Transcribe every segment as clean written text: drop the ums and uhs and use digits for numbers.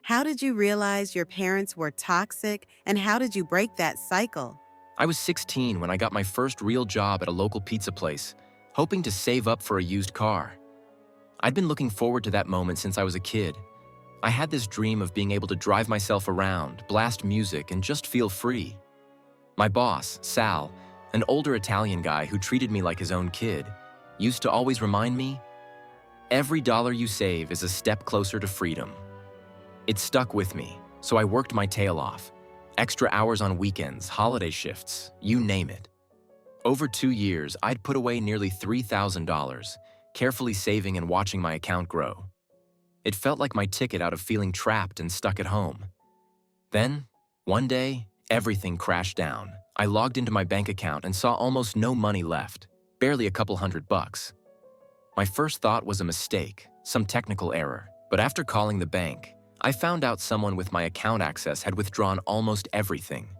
How did you realize your parents were toxic and how did you break that cycle? I was 16 when I got my first real job at a local pizza place, hoping to save up for a used car. I'd been looking forward to that moment since I was a kid. I had this dream of being able to drive myself around, blast music, and just feel free. My boss, Sal, an older Italian guy who treated me like his own kid, used to always remind me, every dollar you save is a step closer to freedom. It stuck with me, so I worked my tail off. Extra hours on weekends, holiday shifts, you name it. Over 2 years, I'd put away nearly $3,000, carefully saving and watching my account grow. It felt like my ticket out of feeling trapped and stuck at home. Then, one day, everything crashed down. I logged into my bank account and saw almost no money left, barely a couple $100. My first thought was a mistake, some technical error. But after calling the bank, I found out someone with my account access had withdrawn almost everything.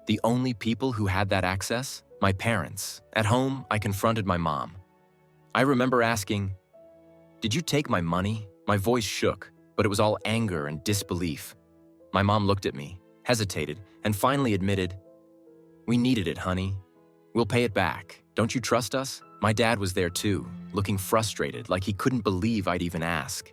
The only people who had that access? My parents. At home, I confronted my mom. I remember asking, "Did you take my money?" My voice shook, but it was all anger and disbelief. My mom looked at me, hesitated, and finally admitted, "We needed it, honey. We'll pay it back. Don't you trust us?" My dad was there too, looking frustrated, like he couldn't believe I'd even ask.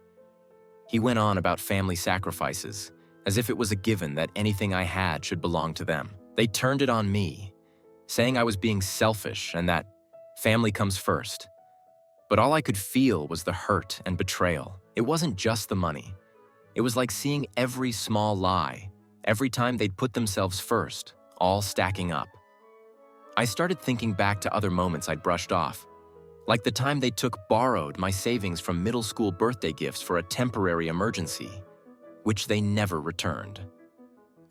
He went on about family sacrifices, as if it was a given that anything I had should belong to them. They turned it on me, saying I was being selfish and that family comes first. But all I could feel was the hurt and betrayal. It wasn't just the money. It was like seeing every small lie, every time they'd put themselves first, all stacking up. I started thinking back to other moments I'd brushed off, like the time they borrowed my savings from middle school birthday gifts for a temporary emergency, which they never returned.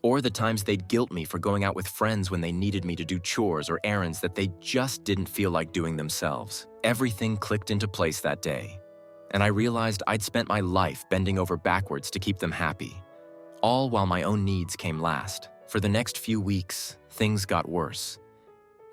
Or the times they'd guilt me for going out with friends when they needed me to do chores or errands that they just didn't feel like doing themselves. Everything clicked into place that day, and I realized I'd spent my life bending over backwards to keep them happy, all while my own needs came last. For the next few weeks, things got worse.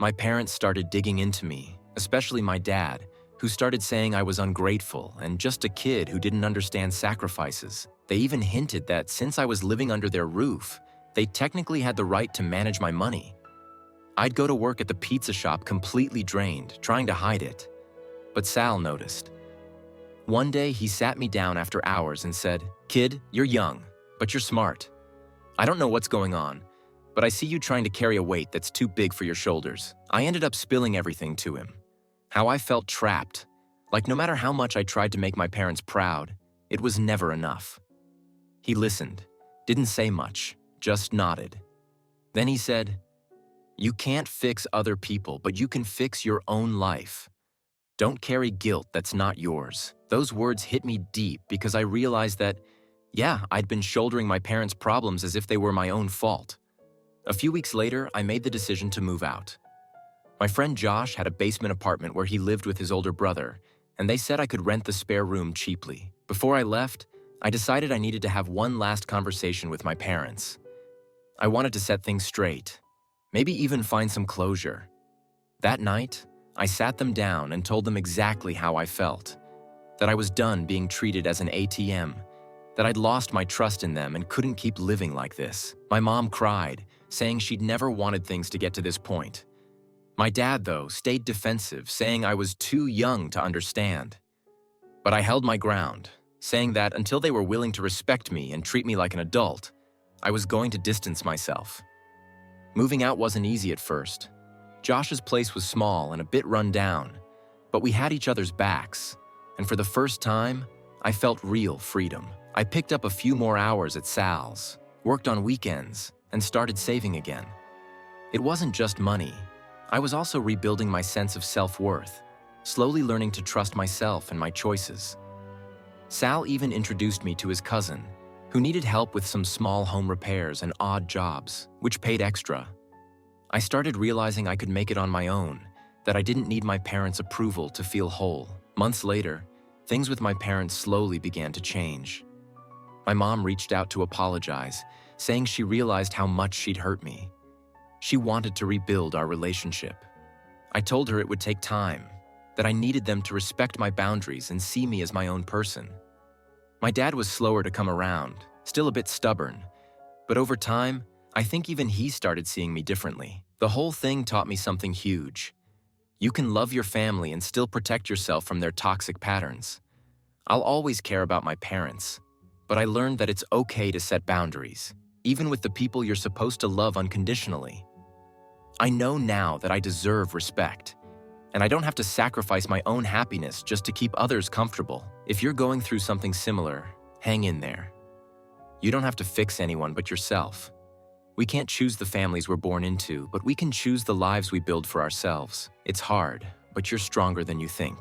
My parents started digging into me, especially my dad, who started saying I was ungrateful and just a kid who didn't understand sacrifices. They even hinted that since I was living under their roof, they technically had the right to manage my money. I'd go to work at the pizza shop completely drained, trying to hide it. But Sal noticed. One day, he sat me down after hours and said, "Kid, you're young, but you're smart. I don't know what's going on, but I see you trying to carry a weight that's too big for your shoulders." I ended up spilling everything to him. How I felt trapped, like no matter how much I tried to make my parents proud, it was never enough. He listened, didn't say much, just nodded. Then he said, "You can't fix other people, but you can fix your own life. Don't carry guilt that's not yours." Those words hit me deep because I realized that, yeah, I'd been shouldering my parents' problems as if they were my own fault. A few weeks later, I made the decision to move out. My friend Josh had a basement apartment where he lived with his older brother, and they said I could rent the spare room cheaply. Before I left, I decided I needed to have one last conversation with my parents. I wanted to set things straight, maybe even find some closure. That night, I sat them down and told them exactly how I felt, that I was done being treated as an ATM, that I'd lost my trust in them and couldn't keep living like this. My mom cried, saying she'd never wanted things to get to this point. My dad, though, stayed defensive, saying I was too young to understand. But I held my ground, saying that until they were willing to respect me and treat me like an adult, I was going to distance myself. Moving out wasn't easy at first. Josh's place was small and a bit run down, but we had each other's backs, and for the first time, I felt real freedom. I picked up a few more hours at Sal's, worked on weekends, and started saving again. It wasn't just money. I was also rebuilding my sense of self-worth, slowly learning to trust myself and my choices. Sal even introduced me to his cousin, who needed help with some small home repairs and odd jobs, which paid extra. I started realizing I could make it on my own, that I didn't need my parents' approval to feel whole. Months later, things with my parents slowly began to change. My mom reached out to apologize, saying she realized how much she'd hurt me. She wanted to rebuild our relationship. I told her it would take time, that I needed them to respect my boundaries and see me as my own person. My dad was slower to come around, still a bit stubborn. But over time, I think even he started seeing me differently. The whole thing taught me something huge. You can love your family and still protect yourself from their toxic patterns. I'll always care about my parents, but I learned that it's okay to set boundaries, even with the people you're supposed to love unconditionally. I know now that I deserve respect, and I don't have to sacrifice my own happiness just to keep others comfortable. If you're going through something similar, hang in there. You don't have to fix anyone but yourself. We can't choose the families we're born into, but we can choose the lives we build for ourselves. It's hard, but you're stronger than you think.